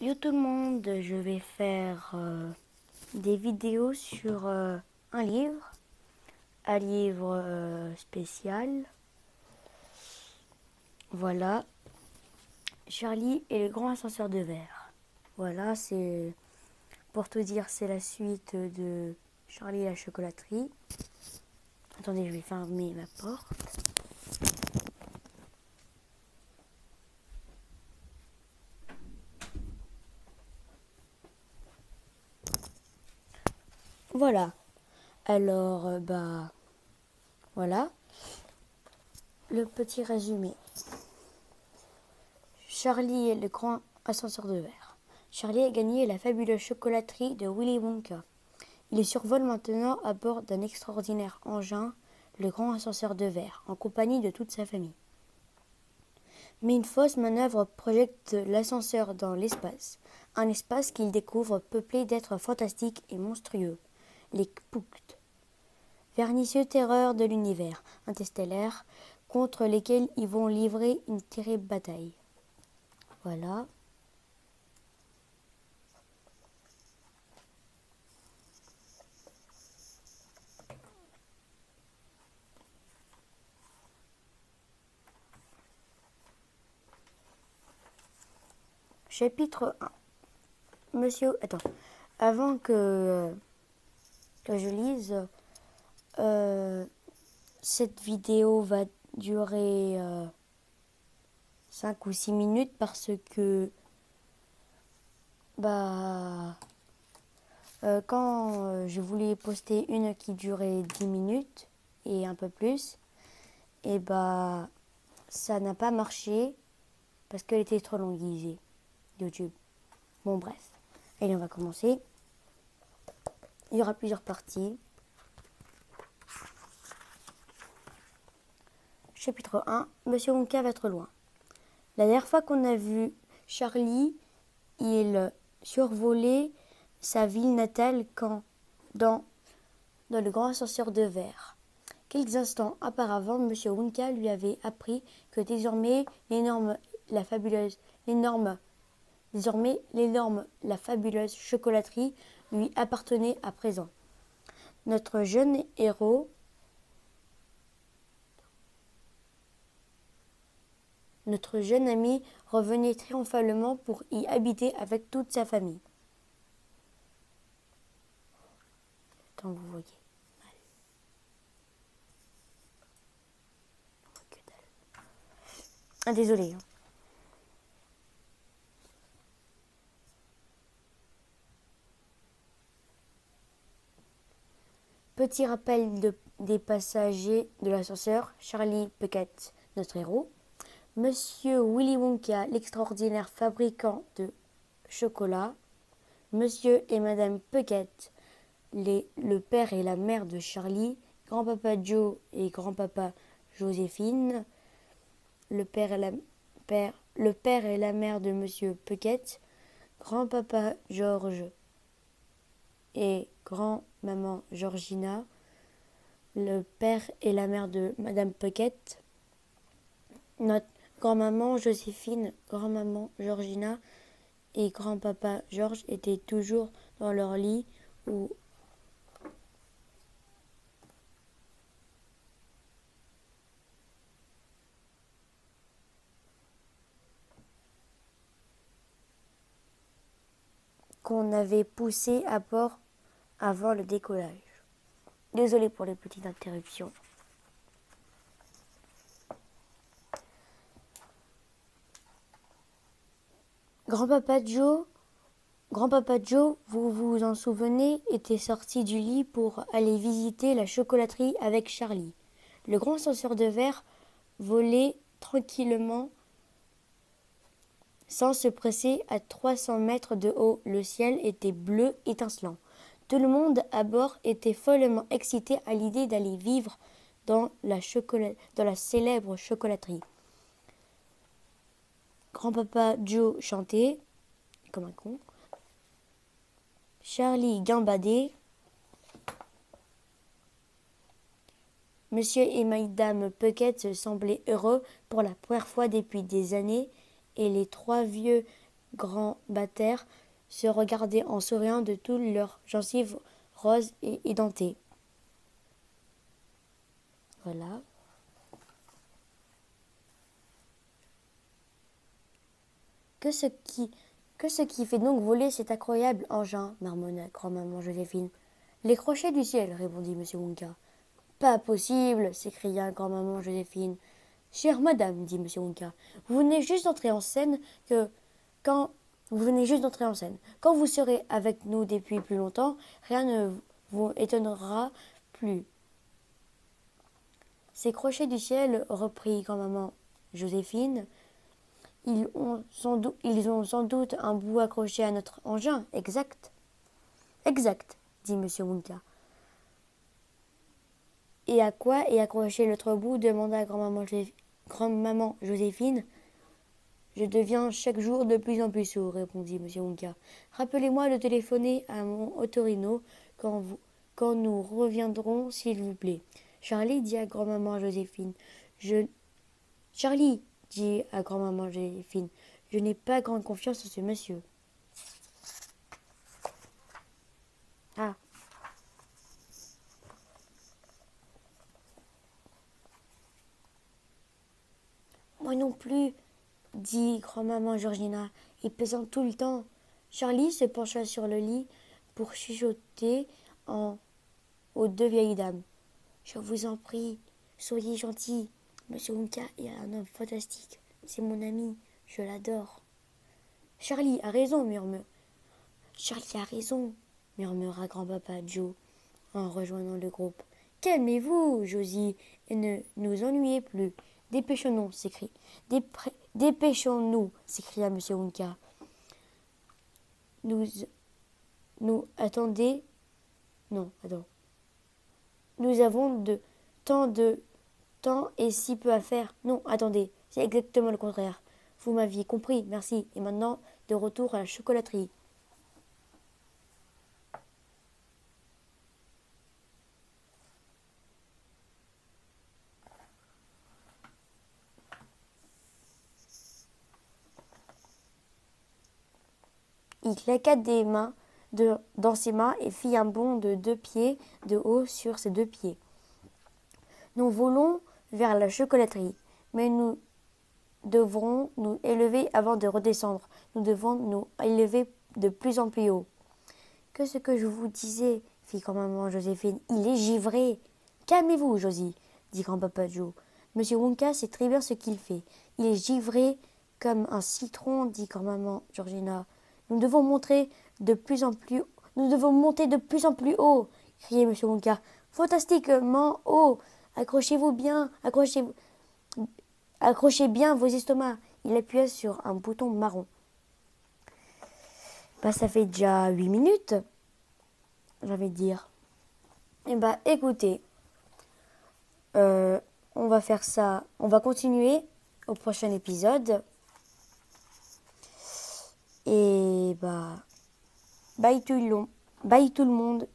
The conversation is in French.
Yo tout le monde, je vais faire des vidéos sur un livre spécial. Voilà, Charlie et le grand ascenseur de verre. Voilà, c'est pour tout dire, c'est la suite de Charlie et la chocolaterie. Attendez, je vais fermer ma porte. Voilà. Alors, voilà le petit résumé. Charlie et le grand ascenseur de verre. Charlie a gagné la fabuleuse chocolaterie de Willy Wonka. Il survole maintenant à bord d'un extraordinaire engin, le grand ascenseur de verre, en compagnie de toute sa famille. Mais une fausse manœuvre projette l'ascenseur dans l'espace, un espace qu'il découvre peuplé d'êtres fantastiques et monstrueux, les Kpooks, vernicieux terreurs de l'univers interstellaire, contre lesquels ils vont livrer une terrible bataille. Voilà. Chapitre 1. Monsieur, attends, avant que je lise, cette vidéo va durer 5 ou 6 minutes parce que quand je voulais poster une qui durait 10 minutes et un peu plus, et ça n'a pas marché parce qu'elle était trop longuisée, YouTube. Bon bref, allez on va commencer. Il y aura plusieurs parties. Chapitre 1. Monsieur Wonka va trop loin. La dernière fois qu'on a vu Charlie, il survolait sa ville natale dans le grand ascenseur de verre. Quelques instants auparavant, Monsieur Wonka lui avait appris que désormais la fabuleuse chocolaterie lui appartenait à présent. Notre jeune héros Notre jeune ami revenait triomphalement pour y habiter avec toute sa famille. Attends, vous voyez. Ah, désolé. Petit rappel des passagers de l'ascenseur. Charlie Puckett, notre héros. Monsieur Willy Wonka, l'extraordinaire fabricant de chocolat. Monsieur et Madame Puckett, le père et la mère de Charlie. Grand-papa Joe et grand-papa Joséphine. Le père et la mère de Monsieur Puckett. Grand-papa George et grand-maman Georgina. Le père et la mère de Madame Puckett. Notre grand-maman Joséphine, grand-maman Georgina et grand-papa George étaient toujours dans leur lit où qu'on avait poussé à bord avant le décollage. Désolé pour les petites interruptions. Grand-papa Joe, vous vous en souvenez, était sorti du lit pour aller visiter la chocolaterie avec Charlie. Le grand ascenseur de verre volait tranquillement sans se presser à 300 mètres de haut. Le ciel était bleu étincelant. Tout le monde à bord était follement excité à l'idée d'aller vivre dans la célèbre chocolaterie. Grand-papa Joe chantait comme un con. Charlie gambadait. Monsieur et Madame Puckett semblaient heureux pour la première fois depuis des années, et les trois vieux grands bâtères se regardaient en souriant de toutes leurs gencives roses et édentées. Voilà. Que ce qui fait donc voler cet incroyable engin, marmonna grand-maman Joséphine. Les crochets du ciel, répondit M. Wonka. Pas possible, s'écria grand-maman Joséphine. Chère madame, dit M. Wonka, vous venez juste d'entrer en scène quand vous serez avec nous depuis plus longtemps, rien ne vous étonnera plus. Ces crochets du ciel, reprit grand-maman Joséphine, ils ont sans doute un bout accroché à notre engin, exact. Exact, dit M. Wonka. Et à quoi est accroché l'autre bout demanda grand-maman Joséphine. Je deviens chaque jour de plus en plus sourd, répondit M. Wonka. Rappelez-moi de téléphoner à mon otorino quand nous reviendrons, s'il vous plaît. Charlie, dit à grand-maman Joséphine. Charlie, dit à grand-maman Joséphine, je n'ai pas grande confiance en ce monsieur. Ah. Moi non plus, dit grand-maman Georgina, et pesant tout le temps. Charlie se pencha sur le lit pour chuchoter aux deux vieilles dames. Je vous en prie, soyez gentils. Monsieur Wonka est un homme fantastique. C'est mon ami, je l'adore. Charlie a raison, murmura grand-papa Joe en rejoignant le groupe. Calmez-vous, Josie, et ne nous ennuyez plus. Dépêchons-nous, s'écria M. Wonka. Attendez. Non, attends. Nous avons de temps et si peu à faire. Non, attendez, c'est exactement le contraire. Vous m'aviez compris, merci. Et maintenant, de retour à la chocolaterie. Il claqua dans ses mains et fit un bond de 2 pieds de haut sur ses 2 pieds. Nous volons vers la chocolaterie, mais nous devrons nous élever avant de redescendre. Nous devons nous élever de plus en plus haut. Que ce que je vous disais, fit grand-maman Joséphine, il est givré. Calmez-vous, Josie, dit grand-papa Joe. Monsieur Wonka sait très bien ce qu'il fait. Il est givré comme un citron, dit grand-maman Georgina. Nous devons monter de plus en plus haut, criait M. Wonka. Fantastiquement haut. Accrochez bien vos estomacs. Il appuya sur un bouton marron. Ça fait déjà 8 minutes, j'ai envie de dire. Écoutez, on va faire ça, on va continuer au prochain épisode. Et bye tout le monde.